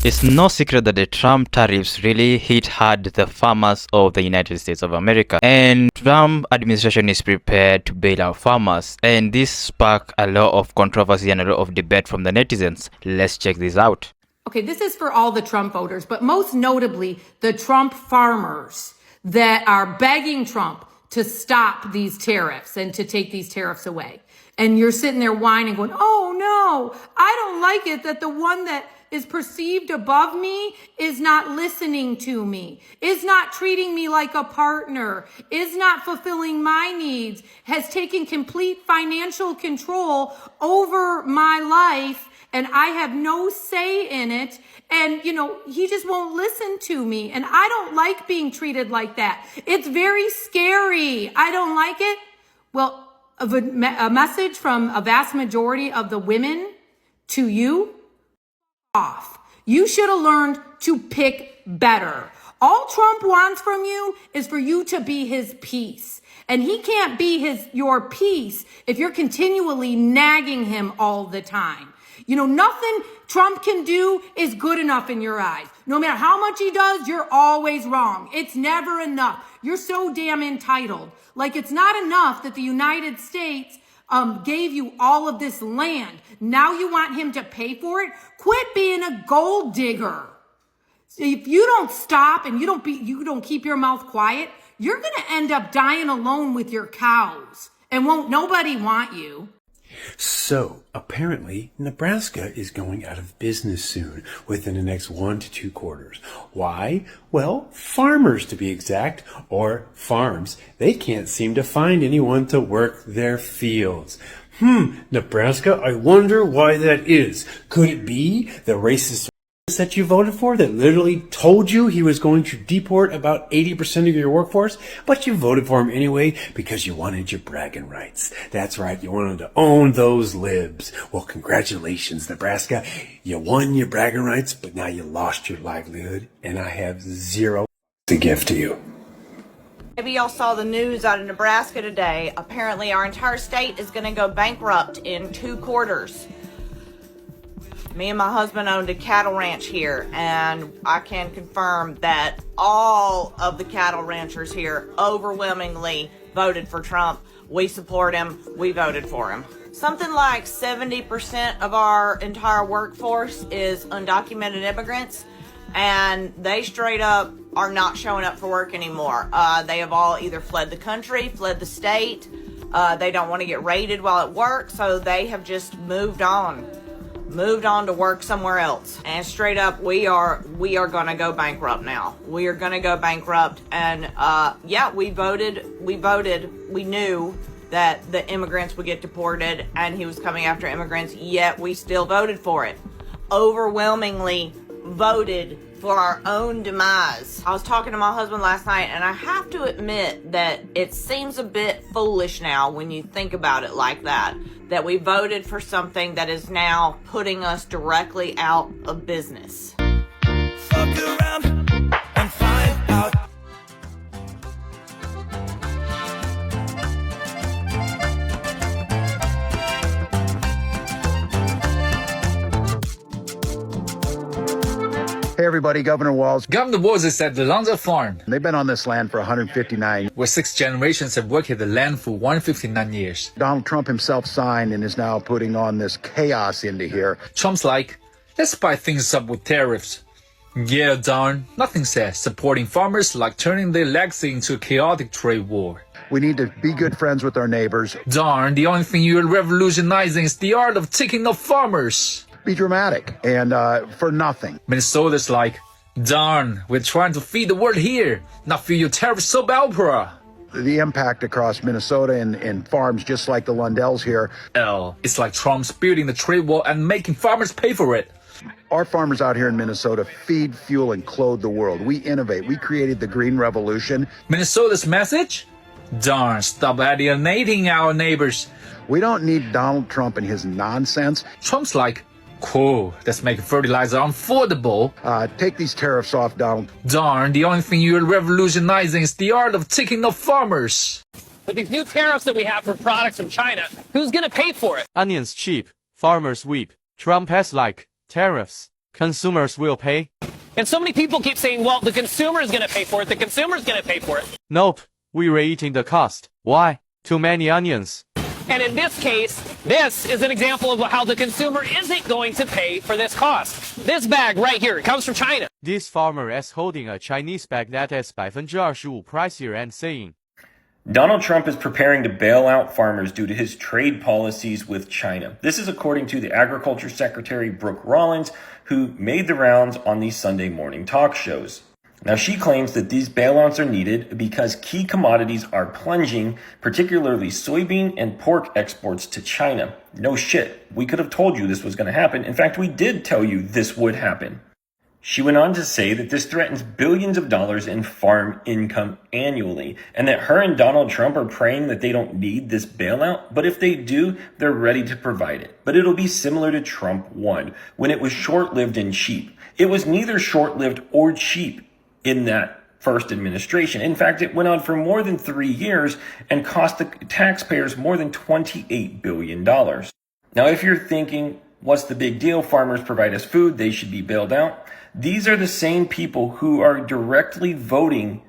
It's no secret that the Trump tariffs really hit hard the farmers of the United States of America, and Trump administration is prepared to bail out farmers, and this sparked a lot of controversy and a lot of debate from the netizens. Let's check this out. Okay, this is for all the Trump voters, but most notably the Trump farmers that are begging Trump to stop these tariffs and to take these tariffs away. And you're sitting there whining going, oh no, I don't like it that the one that is perceived above me is not listening to me, is not treating me like a partner, is not fulfilling my needs, has taken complete financial control over my life, and I have no say in it. And, he just won't listen to me. And I don't like being treated like that. It's very scary. I don't like it. Well, a message from a vast majority of the women to you: off. You should have learned to pick better. All Trump wants from you is for you to be his peace. And he can't be your peace if you're continually nagging him all the time. Nothing Trump can do is good enough in your eyes. No matter how much he does, you're always wrong. It's never enough. You're so damn entitled. Like, it's not enough that the United States gave you all of this land. Now you want him to pay for it? Quit being a gold digger. If you don't stop and you don't keep your mouth quiet, you're going to end up dying alone with your cows. And won't nobody want you. So, apparently, Nebraska is going out of business soon, within the next 1 to 2 quarters. Why? Well, farmers to be exact, or farms. They can't seem to find anyone to work their fields. Nebraska, I wonder why that is. Could it be the racist that you voted for that literally told you he was going to deport about 80% of your workforce, but you voted for him anyway because you wanted your bragging rights. That's right, you wanted to own those libs. Well, congratulations, Nebraska. You won your bragging rights, but now you lost your livelihood, and I have zero to give to you. Maybe y'all saw the news out of Nebraska today. Apparently our entire state is going to go bankrupt in 2 quarters. Me and my husband owned a cattle ranch here, and I can confirm that all of the cattle ranchers here overwhelmingly voted for Trump. We support him. We voted for him. Something like 70% of our entire workforce is undocumented immigrants, and they straight up are not showing up for work anymore. They have all either fled the country, fled the state. They don't want to get raided while at work, so they have just moved on to work somewhere else. And straight up, we are gonna go bankrupt now. We are gonna go bankrupt. And we voted. We knew that the immigrants would get deported and he was coming after immigrants, yet we still voted for it. Overwhelmingly voted for our own demise. I was talking to my husband last night, and I have to admit that it seems a bit foolish now when you think about it like that we voted for something that is now putting us directly out of business. Fuck around and find out. Hey everybody, Governor Walz. Governor Walz is at the Lonzo Farm, They've been on this land for 159. where 6 generations have worked at the land for 159 years. Donald Trump himself signed and is now putting on this chaos into here. Trump's like, let's spice things up with tariffs. Yeah, darn, nothing says supporting farmers like turning their legacy into a chaotic trade war. We need to be good friends with our neighbors. Darn, the only thing you're revolutionizing is the art of ticking off farmers. Be dramatic and for nothing. Minnesota's like, darn, we're trying to feed the world here, not feed your tariff soap opera. The impact across Minnesota and farms just like the Lundells here. It's like Trump's building the trade wall and making farmers pay for it. Our farmers out here in Minnesota feed, fuel, and clothe the world. We innovate. We created the Green Revolution. Minnesota's message? Darn, stop alienating our neighbors. We don't need Donald Trump and his nonsense. Trump's like, cool, let's make fertilizer affordable. Take these tariffs off, Donald. Darn, the only thing you're revolutionizing is the art of ticking off farmers. With these new tariffs that we have for products from China, who's going to pay for it? Onions cheap, farmers weep. Trump has tariffs. consumers will pay. And so many people keep saying, well, the consumer is going to pay for it. The consumer is going to pay for it. Nope, we're eating the cost. Why? Too many onions. And in this case, this is an example of how the consumer isn't going to pay for this cost. This bag right here, it comes from China. This farmer is holding a Chinese bag that is 25% pricier and saying, Donald Trump is preparing to bail out farmers due to his trade policies with China. This is according to the Agriculture Secretary Brooke Rollins, who made the rounds on these Sunday morning talk shows. Now, she claims that these bailouts are needed because key commodities are plunging, particularly soybean and pork exports to China. No shit. We could have told you this was going to happen. In fact, we did tell you this would happen. She went on to say that this threatens billions of dollars in farm income annually, and that her and Donald Trump are praying that they don't need this bailout, but if they do, they're ready to provide it. But it'll be similar to Trump 1, when it was short-lived and cheap. It was neither short-lived or cheap in that first administration. In fact, it went on for more than 3 years and cost the taxpayers more than $28 billion. Now, if you're thinking, what's the big deal? Farmers provide us food, they should be bailed out. These are the same people who are directly voting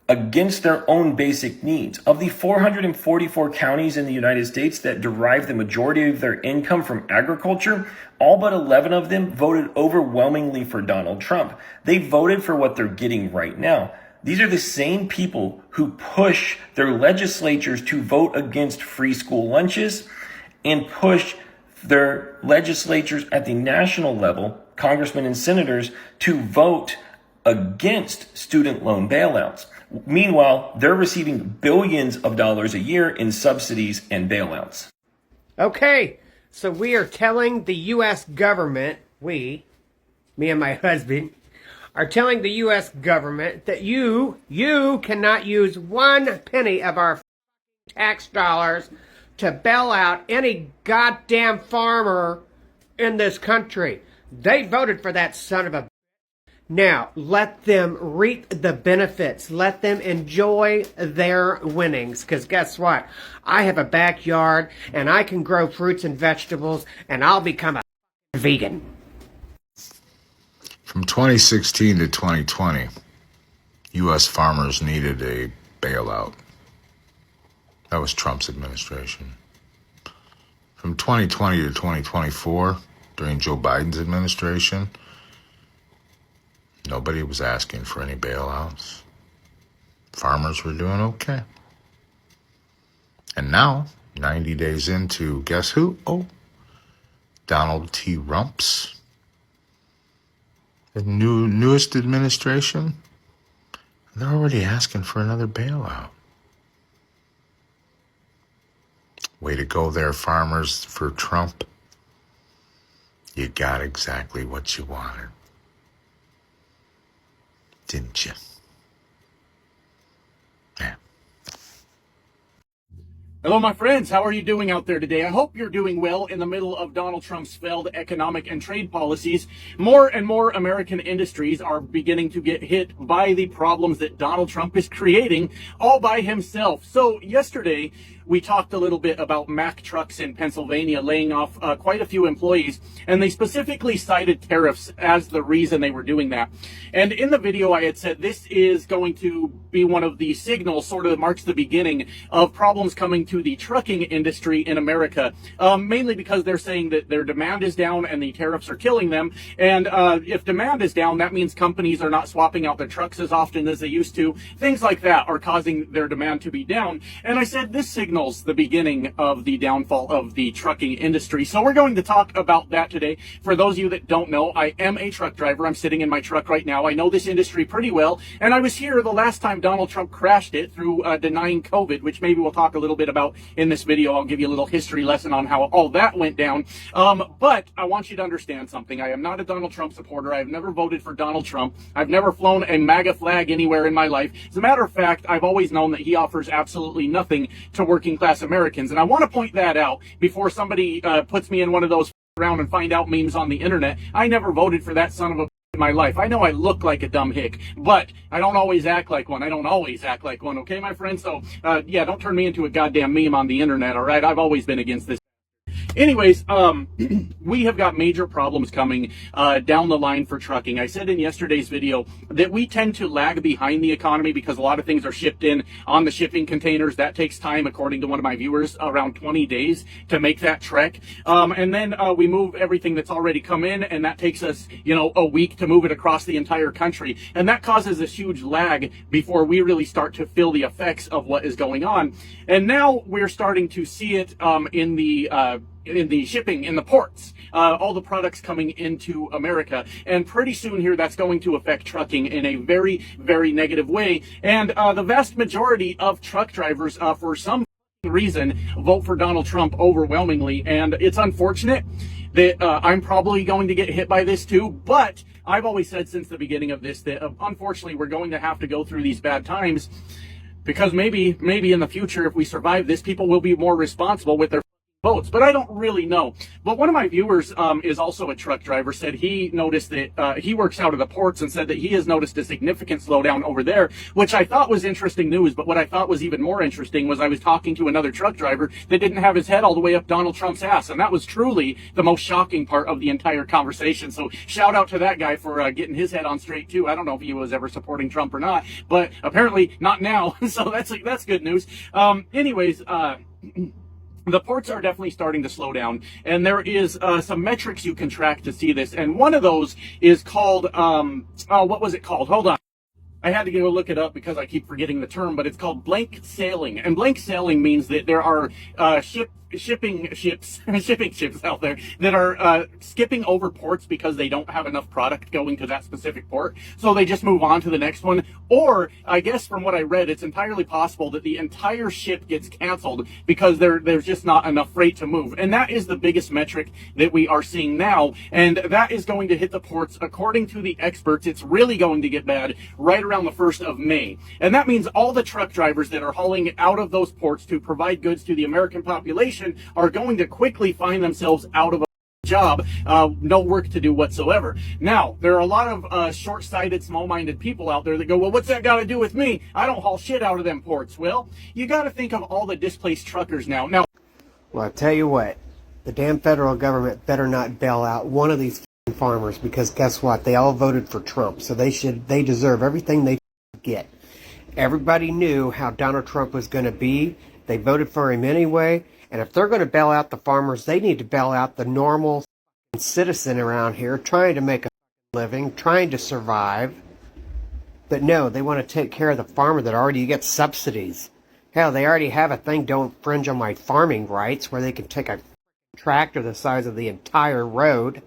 against their own basic needs. Of the 444 counties in the United States that derive the majority of their income from agriculture, all but 11 of them voted overwhelmingly for Donald Trump. They voted for what they're getting right now. These are the same people who push their legislatures to vote against free school lunches and push their legislatures at the national level, congressmen and senators, to vote against student loan bailouts. Meanwhile, they're receiving billions of dollars a year in subsidies and bailouts. Okay, so we are telling the U.S. government, me and my husband, are telling the U.S. government that you cannot use 1 penny of our tax dollars to bail out any goddamn farmer in this country. They voted for that son of a... Now, let them reap the benefits. Let them enjoy their winnings. Because guess what? I have a backyard, and I can grow fruits and vegetables, and I'll become a vegan. From 2016 to 2020, U.S. farmers needed a bailout. That was Trump's administration. From 2020 to 2024, during Joe Biden's administration, nobody was asking for any bailouts. Farmers were doing okay. And now, 90 days into, guess who? Oh, Donald T. Rumps. The newest administration, they're already asking for another bailout. Way to go there, farmers, for Trump. You got exactly what you wanted. Didn't you? Yeah. Hello, my friends. How are you doing out there today? I hope you're doing well in the middle of Donald Trump's failed economic and trade policies. More and more American industries are beginning to get hit by the problems that Donald Trump is creating all by himself. So yesterday, we talked a little bit about Mack Trucks in Pennsylvania laying off quite a few employees, and they specifically cited tariffs as the reason they were doing that. And in the video, I had said this is going to be one of the signals, sort of marks the beginning of problems coming to the trucking industry in America, mainly because they're saying that their demand is down and the tariffs are killing them. And if demand is down, that means companies are not swapping out their trucks as often as they used to. Things like that are causing their demand to be down. And I said this signals the beginning of the downfall of the trucking industry. So we're going to talk about that today. For those of you that don't know, I am a truck driver. I'm sitting in my truck right now. I know this industry pretty well, and I was here the last time Donald Trump crashed it through denying COVID, which maybe we'll talk a little bit about in this video. I'll give you a little history lesson on how all that went down. But I want you to understand something. I am not a Donald Trump supporter. I've never voted for Donald Trump. I've never flown a MAGA flag anywhere in my life. As a matter of fact, I've always known that he offers absolutely nothing to working class Americans. And I want to point that out before somebody puts me in one of those around and find out memes on the internet. I never voted for that son of a in my life. I know I look like a dumb hick, but I don't always act like one. I don't always act like one. Okay, my friend? So, yeah, don't turn me into a goddamn meme on the internet, all right? I've always been against this. Anyways, we have got major problems coming down the line for trucking. I said in yesterday's video that we tend to lag behind the economy because a lot of things are shipped in on the shipping containers. That takes time, according to one of my viewers, around 20 days to make that trek. And then we move everything that's already come in, and that takes us, a week to move it across the entire country. And that causes this huge lag before we really start to feel the effects of what is going on. And now we're starting to see it in the shipping in the ports, all the products coming into America. And pretty soon here, that's going to affect trucking in a very, very negative way. And the vast majority of truck drivers, for some reason, vote for Donald Trump overwhelmingly. And it's unfortunate that I'm probably going to get hit by this too, but I've always said since the beginning of this that unfortunately we're going to have to go through these bad times, because maybe in the future, if we survive this, people will be more responsible with their votes, but I don't really know. But one of my viewers is also a truck driver, said he noticed that he works out of the ports, and said that he has noticed a significant slowdown over there, which I thought was interesting news. But what I thought was even more interesting was I was talking to another truck driver that didn't have his head all the way up Donald Trump's ass, and that was truly the most shocking part of the entire conversation. So shout out to that guy for getting his head on straight too. I don't know if he was ever supporting Trump or not, but apparently not now. So that's good news. Anyways, the ports are definitely starting to slow down, and there is some metrics you can track to see this. And one of those is called, what was it called? Hold on. I had to go look it up because I keep forgetting the term, but it's called blank sailing. And blank sailing means that there are shipping ships out there that are skipping over ports because they don't have enough product going to that specific port, so they just move on to the next one. Or I guess from what I read, it's entirely possible that the entire ship gets canceled because there's just not enough freight to move. And that is the biggest metric that we are seeing now, and that is going to hit the ports. According to the experts, it's really going to get bad right around the 1st of May. And that means all the truck drivers that are hauling out of those ports to provide goods to the American population are going to quickly find themselves out of a job, no work to do whatsoever. Now, there are a lot of short-sighted, small-minded people out there that go, well, what's that got to do with me? I don't haul shit out of them ports. Well, you got to think of all the displaced truckers now. Well, I tell you what, the damn federal government better not bail out one of these farmers, because guess what? They all voted for Trump, so they deserve everything they get. Everybody knew how Donald Trump was going to be. They voted for him anyway. And if they're going to bail out the farmers, they need to bail out the normal citizen around here trying to make a living, trying to survive. But no, they want to take care of the farmer that already gets subsidies. Hell, they already have a thing, don't infringe on my farming rights, where they can take a tractor the size of the entire road,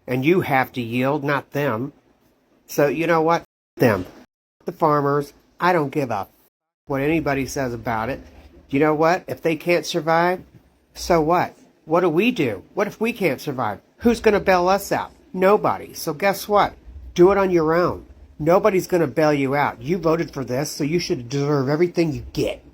and you have to yield, not them. So you know what? Them. The farmers, I don't give a what anybody says about it. You know what? If they can't survive, so what? What do we do? What if we can't survive? Who's going to bail us out? Nobody. So guess what? Do it on your own. Nobody's going to bail you out. You voted for this, so you should deserve everything you get.